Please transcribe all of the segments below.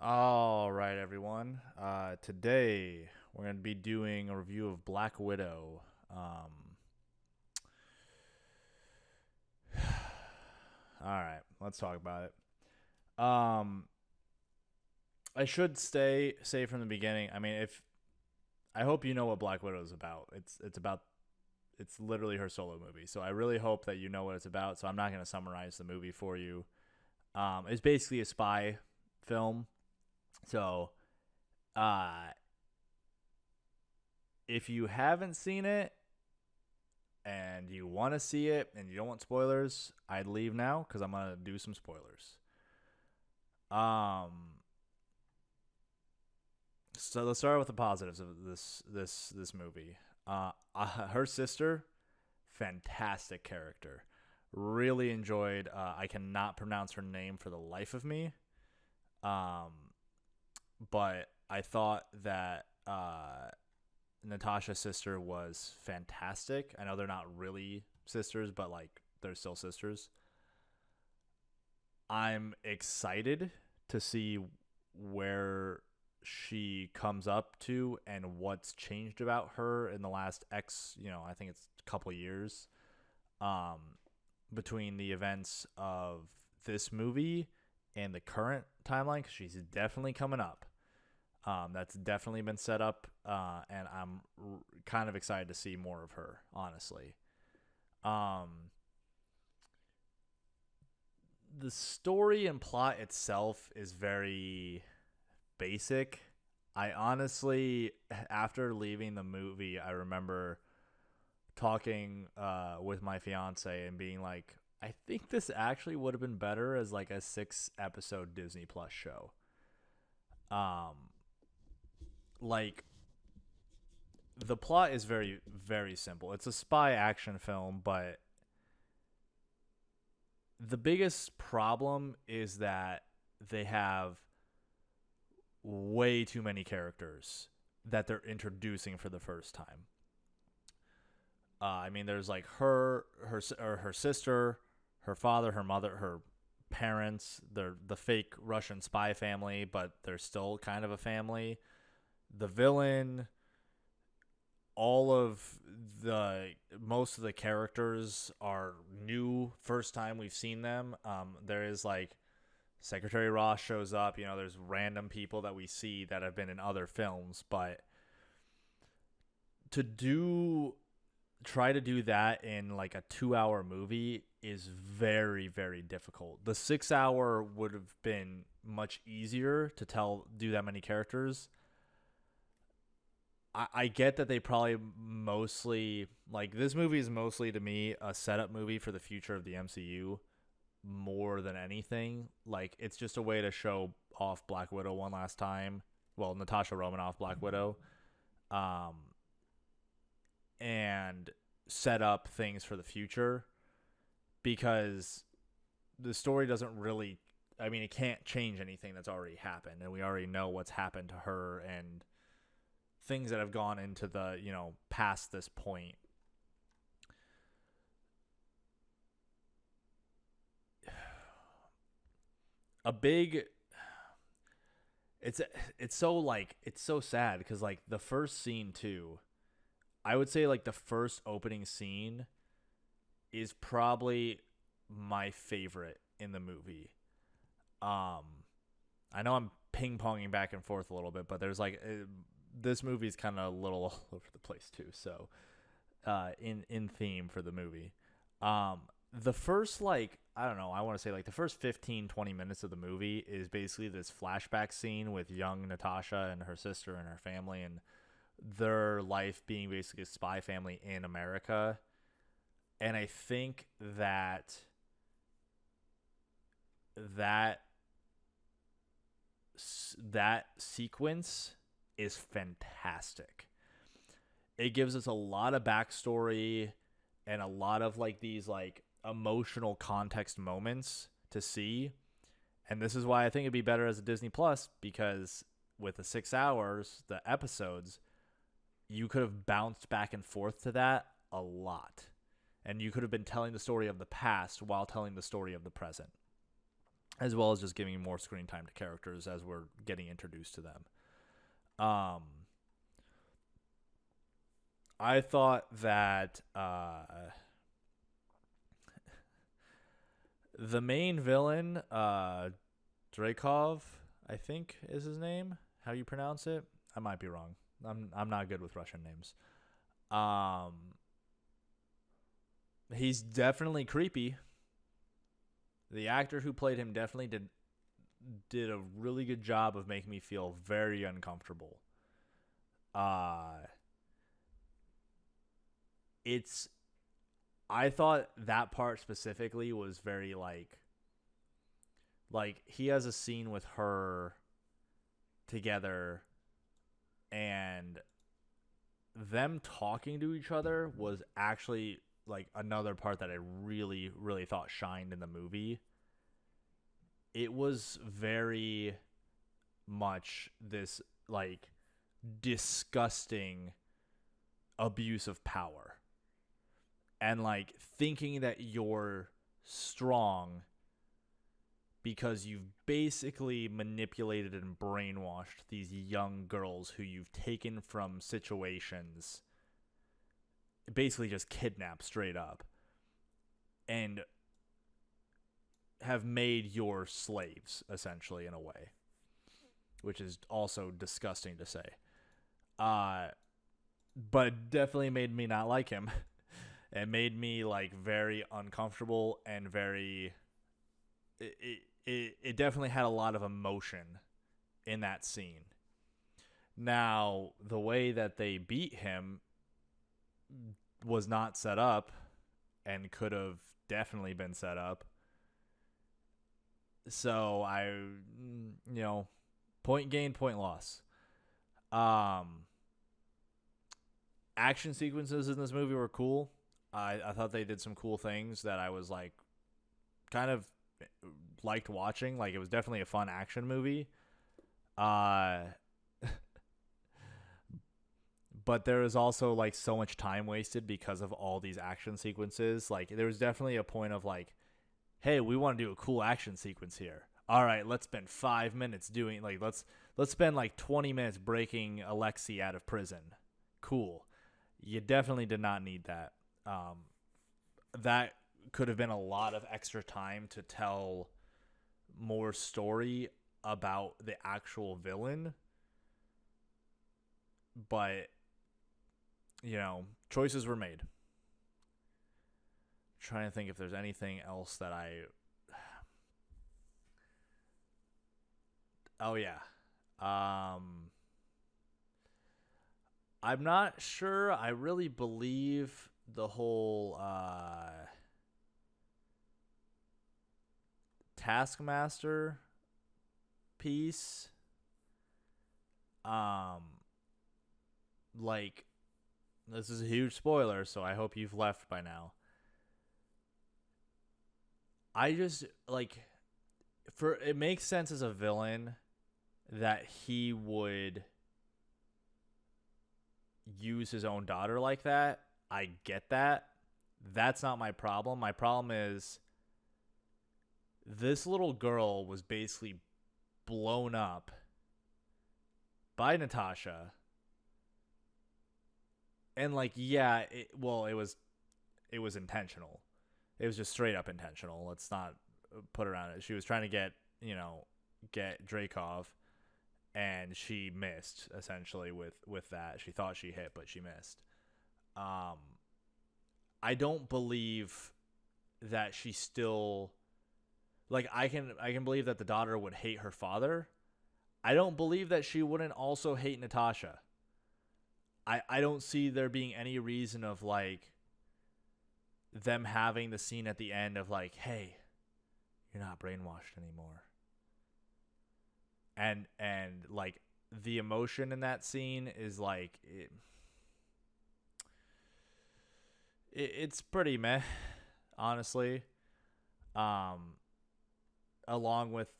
All right, everyone. Today we're going to be doing a review of Black Widow. All right, let's talk about it. I should say from the beginning. I mean, if I hope you know what Black Widow is about. It's literally her solo movie. So I really hope that you know what it's about. So I'm not going to summarize the movie for you. It's basically a spy film. So uh, if you haven't seen it and you want to see it and you don't want spoilers, I'd leave now because I'm gonna do some spoilers. Um, so let's start with the positives of this movie. Her sister, fantastic character. Really enjoyed. I cannot pronounce her name for the life of me. Um, but I thought that Natasha's sister was fantastic. I know they're not really sisters, but like they're still sisters. I'm excited to see where she comes up to and what's changed about her in the last I think it's a couple years um between the events of this movie and the current timeline, cuz she's definitely coming up. That's definitely been set up, and I'm kind of excited to see more of her, honestly. Um, the story and plot itself is very basic. I honestly, after leaving the movie, I remember talking with my fiance and being like, I think this actually would have been better as like a 6 episode Disney Plus show. Um, like the plot is very very simple. It's a spy action film, but the biggest problem is that they have way too many characters that they're introducing for the first time. I mean, there's like her sister, her father, her mother, her parents. They're the fake Russian spy family, but they're still kind of a family. The villain, all of the most of the characters are new, first time we've seen them. There is like Secretary Ross shows up. There's random people that we see that have been in other films, but to do try to do that in like a 2 hour movie is very very difficult. The 6 hour would have been much easier to do that many characters. I get that they probably mostly like this movie is mostly to me a setup movie for the future of the MCU more than anything. Like it's just a way to show off Black Widow one last time. Well, Natasha Romanoff Black Widow, um, and set up things for the future because the story doesn't really. I mean, it can't change anything that's already happened, and we already know what's happened to her and things that have gone into the past this point. A big it's it's so sad because like the first scene too, I would say like the first opening scene is probably my favorite in the movie. um I know I'm ping ponging back and forth a little bit, but there's like this movie's kind of a little all over the place too. So in theme for the movie. The first like I don't know, I want to say like the first 15 20 minutes of the movie is basically this flashback scene with young Natasha and her sister and her family and their life being basically a spy family in America. And I think that that sequence is fantastic. It gives us a lot of backstory and a lot of like these like emotional context moments to see. And this is why I think it'd be better as a Disney Plus, because with the 6 hours, the episodes, you could have bounced back and forth to that a lot. And you could have been telling the story of the past while telling the story of the present. as well as just giving more screen time to characters as we're getting introduced to them. Um, I thought that the main villain, Drakov, I think is his name. How you pronounce it? I might be wrong. I'm not good with Russian names. Um, he's definitely creepy. The actor who played him definitely did a really good job of making me feel very uncomfortable. Uh it's I thought that part specifically was very like he has a scene with her together, and them talking to each other was actually like another part that I really really thought shined in the movie. It was very much this like disgusting abuse of power, and like thinking that you're strong because you've basically manipulated and brainwashed these young girls who you've taken from situations, basically just kidnapped straight up, and have made your slaves essentially in a way, which is also disgusting to say. Uh but it definitely made me not like him. It made me like very uncomfortable and very it definitely had a lot of emotion in that scene. Now, the way that they beat him was not set up and could have definitely been set up. So point gain, point loss. Um, Action sequences in this movie were cool. I thought they did some cool things that I was like kind of liked watching. Like it was definitely a fun action movie. But there is also like so much time wasted because of all these action sequences. Like there was definitely a point of like, hey, we want to do a cool action sequence here. All right, let's spend 5 minutes doing like let's spend like 20 minutes breaking Alexei out of prison. Cool. You definitely did not need that. That could have been a lot of extra time to tell more story about the actual villain. But, choices were made. Trying to think if there's anything else that Oh, yeah. I'm not sure. I really believe the whole Taskmaster piece. Like, this is a huge spoiler, so I hope you've left by now. I just like it makes sense as a villain that he would use his own daughter like that. I get that. That's not my problem. My problem is this little girl was basically blown up by Natasha. And like, yeah, it was intentional. It was just straight up intentional. Let's not put around it. She was trying to get Drakov, and she missed essentially with that. She thought she hit, but she missed. I don't believe that she still like I can believe that the daughter would hate her father. I don't believe that she wouldn't also hate Natasha. I don't see there being any reason of like them having the scene at the end of like, hey, you're not brainwashed anymore. And like the emotion in that scene is like it's pretty meh, honestly. Along with,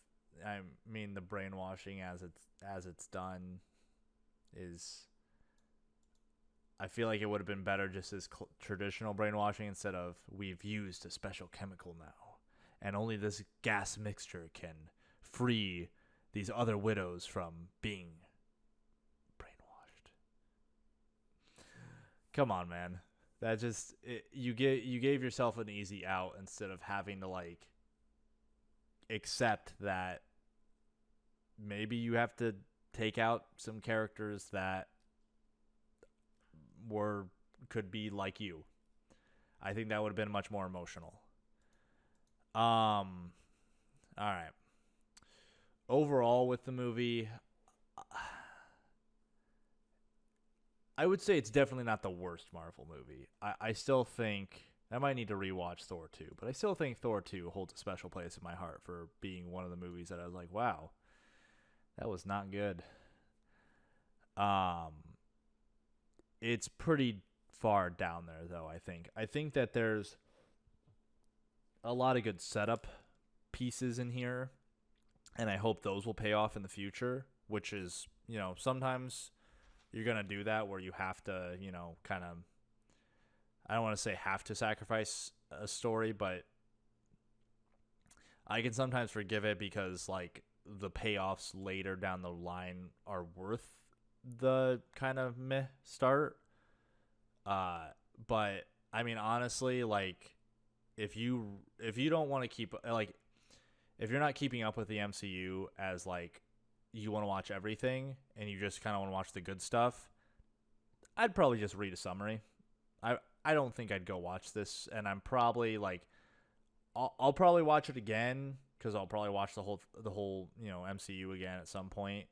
I mean, the brainwashing as it's done is, I feel like it would have been better just as traditional brainwashing instead of we've used a special chemical now and only this gas mixture can free these other widows from being brainwashed. Come on, man. That just you gave yourself an easy out instead of having to like accept that maybe you have to take out some characters that could be like you. I think that would have been much more emotional. All right. Overall with the movie, I would say it's definitely not the worst Marvel movie. I still think I might need to rewatch Thor 2, but I still think Thor 2 holds a special place in my heart for being one of the movies that I was like, wow, that was not good. It's pretty far down there, though, I think. I think that there's a lot of good setup pieces in here, and I hope those will pay off in the future, which is, sometimes you're going to do that where you have to, kind of, I don't want to say have to sacrifice a story, but I can sometimes forgive it because, like, the payoffs later down the line are worth the kind of meh start. But I mean, honestly, like, if you don't want to keep, like, if you're not keeping up with the MCU as like you want to watch everything and you just kind of want to watch the good stuff, I'd probably just read a summary. I don't think I'd go watch this, and I'm probably like, I'll probably watch it again because I'll probably watch the whole MCU again at some point.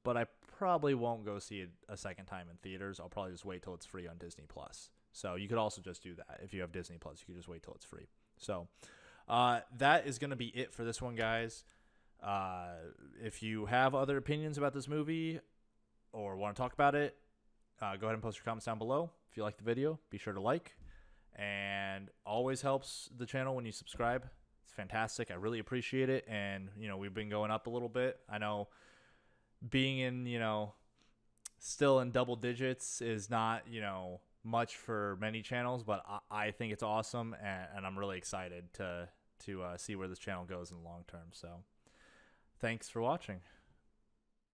But I probably won't go see it a second time in theaters. I'll probably just wait till it's free on Disney Plus. So you could also just do that if you have Disney Plus. You could just wait till it's free. So that is going to be it for this one, guys. If you have other opinions about this movie or want to talk about it, go ahead and post your comments down below. If you like the video, be sure to like. And always helps the channel when you subscribe. It's fantastic. I really appreciate it. And, we've been going up a little bit. I know being in, still in double digits is not, much for many channels, but I think it's awesome. And I'm really excited to see where this channel goes in the long term. So thanks for watching.